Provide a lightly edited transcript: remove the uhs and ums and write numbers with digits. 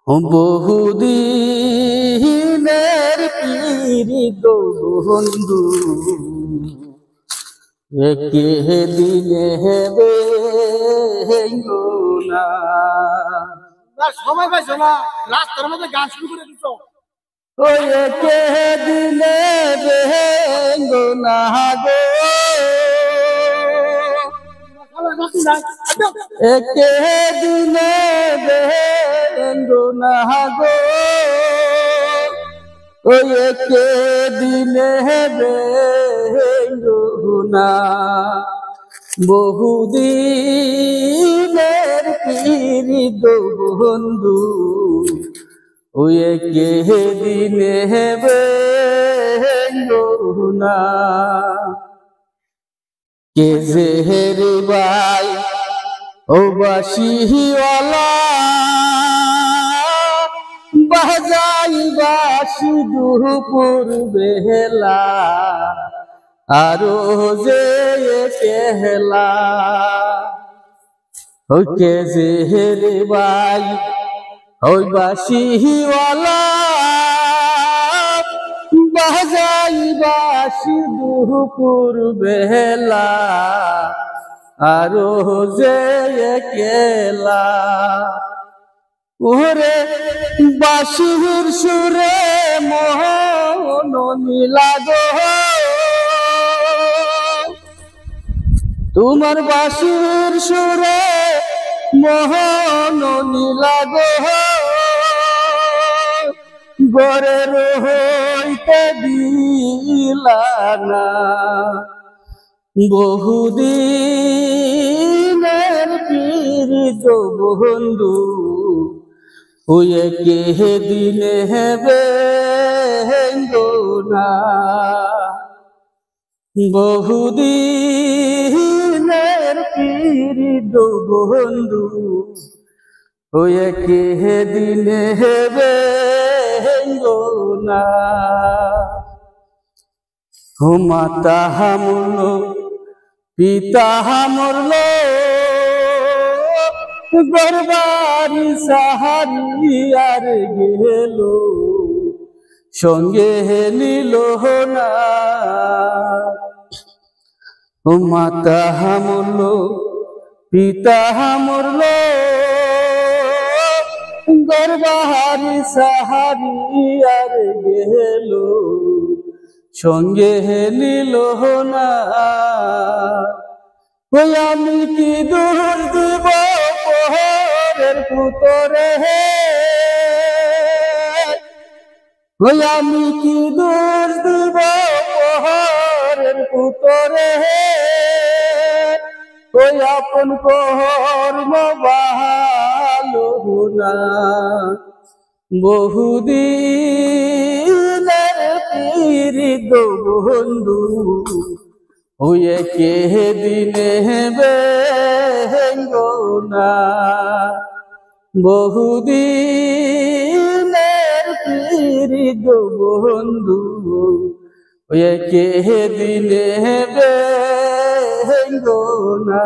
বহুদিনের পীড়িত বন্ধু একে দিনে হেবে না সময় পাইছো না, রাস্তার মধ্যে গান শুরু করে দিচ্ছ। ওই একে দিনে বেঙ্গো না গো, একে দিনে বেঙ্গো না গো, ওই একে দিনে বেঙ্গো না। বহুদিনের পীড়িত বন্ধু ওই একে দিনে বেঙ্গো না। কে জেহের বাই ও বাঁশিওয়ালা বাজাই বাঁশি দুপুর বেলা আরো যে কেহলা। ও কে জেহের বাই ওই বাঁশিওয়ালা বাজাই বাঁশি দুপুর বেলা আরো যে কেলা। ওরে বাঁশির সুরে মোহন নীলা গো, তোমার বাঁশির সুরে মোহন নীলা গো, গরের হইতে দিলা না। বহুদিনের পীড়িত বন্ধু ওই একে দিনে বেঙ্গো না। বহুদিনের পীড়িত বন্ধু ওই একে দিনে বেঙ্গো না। মাতা মরল পিতা মরল গরবারি সাহারি আর গেল সঙ্গে নিল না। মাতা মরল পিতা মরল গরবারি সাহারি আর গেল সঙ্গে নিল না। ওই আমি কি দোষ দিব পরের পুতরে, ওই আমি কি দোষ দিব পরের পুতরে, ওই আপন কর্ম ভালো না। বহুদিনের পীড়িত বন্ধু ওই একে দিনে বেঙ্গো না। বহুদিনের পীড়িত বন্ধু ওই একে দিনে বেঙ্গো না।